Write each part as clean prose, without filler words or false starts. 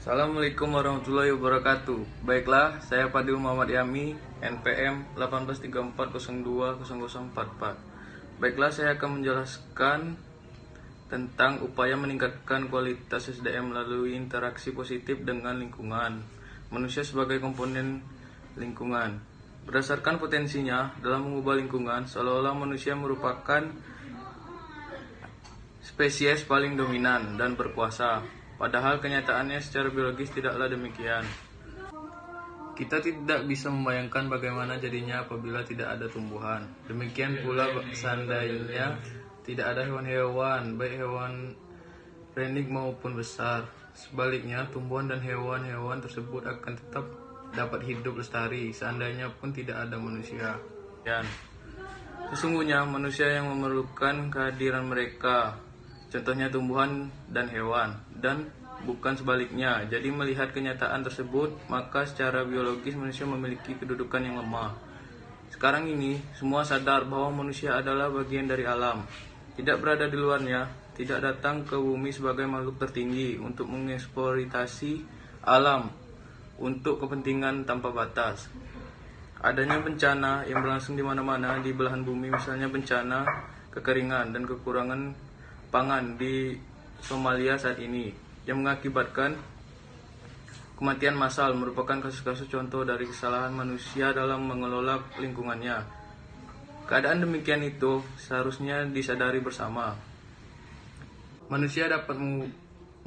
Assalamualaikum warahmatullahi wabarakatuh. Baiklah, saya Fadil Muhammad Yami, NPM 1834020044. Baiklah, saya akan menjelaskan tentang upaya meningkatkan kualitas SDM melalui interaksi positif dengan lingkungan. Manusia sebagai komponen lingkungan. Berdasarkan potensinya dalam mengubah lingkungan, seolah-olah manusia merupakan spesies paling dominan dan berkuasa. Padahal kenyataannya secara biologis tidaklah demikian. Kita tidak bisa membayangkan bagaimana jadinya apabila tidak ada tumbuhan. Demikian pula seandainya tidak ada hewan-hewan, baik hewan rendik maupun besar. Sebaliknya, tumbuhan dan hewan-hewan tersebut akan tetap dapat hidup lestari seandainya pun tidak ada manusia. Dan sesungguhnya manusia yang memerlukan kehadiran mereka, contohnya tumbuhan dan hewan, dan bukan sebaliknya. Jadi melihat kenyataan tersebut, maka secara biologis manusia memiliki kedudukan yang lemah. Sekarang ini, semua sadar bahwa manusia adalah bagian dari alam, tidak berada di luarnya, tidak datang ke bumi sebagai makhluk tertinggi untuk mengeksploitasi alam untuk kepentingan tanpa batas. Adanya bencana yang berlangsung di mana-mana di belahan bumi, misalnya bencana kekeringan dan kekurangan pangan di Somalia saat ini, yang mengakibatkan kematian massal, merupakan kasus-kasus contoh dari kesalahan manusia dalam mengelola lingkungannya. Keadaan demikian itu seharusnya disadari bersama. Manusia dapat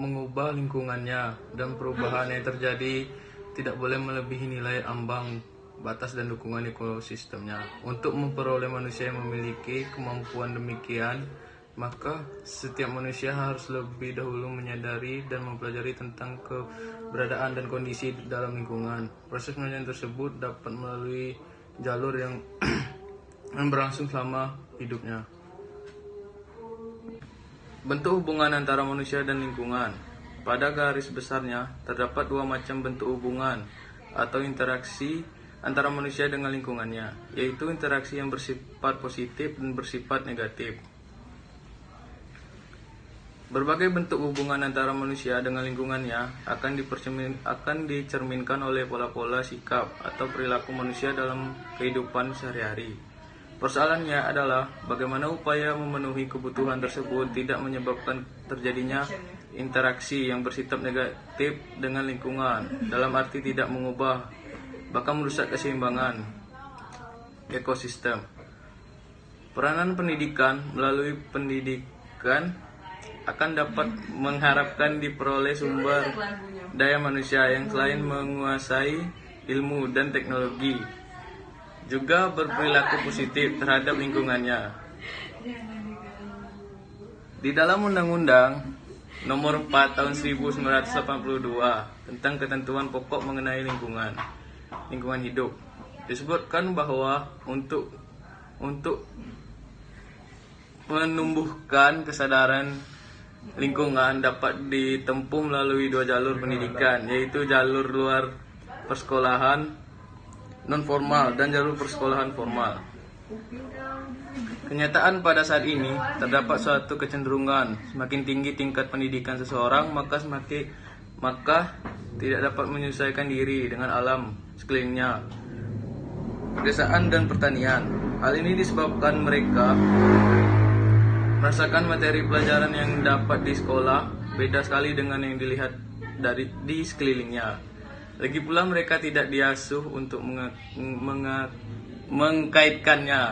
mengubah lingkungannya, dan perubahan yang terjadi tidak boleh melebihi nilai ambang batas dan dukungan ekosistemnya. Untuk memperoleh manusia yang memiliki kemampuan demikian, maka setiap manusia harus lebih dahulu menyadari dan mempelajari tentang keberadaan dan kondisi dalam lingkungan. Proses penelitian tersebut dapat melalui jalur yang berlangsung selama hidupnya. Bentuk hubungan antara manusia dan lingkungan. Pada garis besarnya, terdapat dua macam bentuk hubungan atau interaksi antara manusia dengan lingkungannya, yaitu interaksi yang bersifat positif dan bersifat negatif. Berbagai bentuk hubungan antara manusia dengan lingkungannya akan dicerminkan oleh pola-pola sikap atau perilaku manusia dalam kehidupan sehari-hari. Persoalannya adalah bagaimana upaya memenuhi kebutuhan tersebut tidak menyebabkan terjadinya interaksi yang bersifat negatif dengan lingkungan, dalam arti tidak mengubah, bahkan merusak keseimbangan ekosistem. Peranan pendidikan melalui pendidikan akan dapat mengharapkan diperoleh sumber daya manusia yang selain menguasai ilmu dan teknologi, juga berperilaku positif terhadap lingkungannya. Di dalam Undang-Undang Nomor 4 Tahun 1982 tentang ketentuan pokok mengenai lingkungan hidup, disebutkan bahwa untuk menumbuhkan kesadaran lingkungan dapat ditempuh melalui dua jalur pendidikan, yaitu jalur luar persekolahan non formal dan jalur persekolahan formal. Kenyataan pada saat ini terdapat suatu kecenderungan semakin tinggi tingkat pendidikan seseorang, maka tidak dapat menyesuaikan diri dengan alam sekelilingnya, pedesaan dan pertanian. Hal ini disebabkan mereka merasakan materi pelajaran yang dapat di sekolah beda sekali dengan yang dilihat di sekelilingnya. Lagi pula mereka tidak diasuh untuk mengkaitkannya.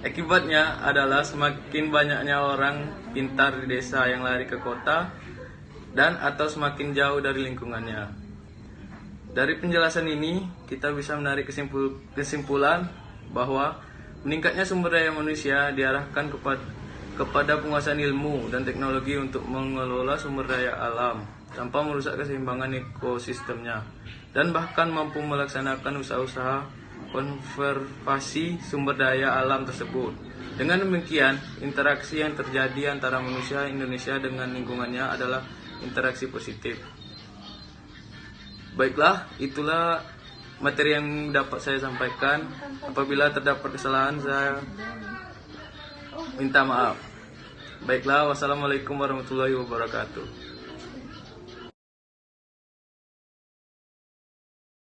Akibatnya adalah semakin banyaknya orang pintar di desa yang lari ke kota atau semakin jauh dari lingkungannya. Dari penjelasan ini, kita bisa menarik kesimpulan bahwa meningkatnya sumber daya manusia diarahkan kepada penguasaan ilmu dan teknologi untuk mengelola sumber daya alam tanpa merusak keseimbangan ekosistemnya, dan bahkan mampu melaksanakan usaha-usaha konservasi sumber daya alam tersebut. Dengan demikian, interaksi yang terjadi antara manusia Indonesia dengan lingkungannya adalah interaksi positif. Baiklah, itulah materi yang dapat saya sampaikan. Apabila terdapat kesalahan, saya minta maaf. Baiklah, wassalamualaikum warahmatullahi wabarakatuh.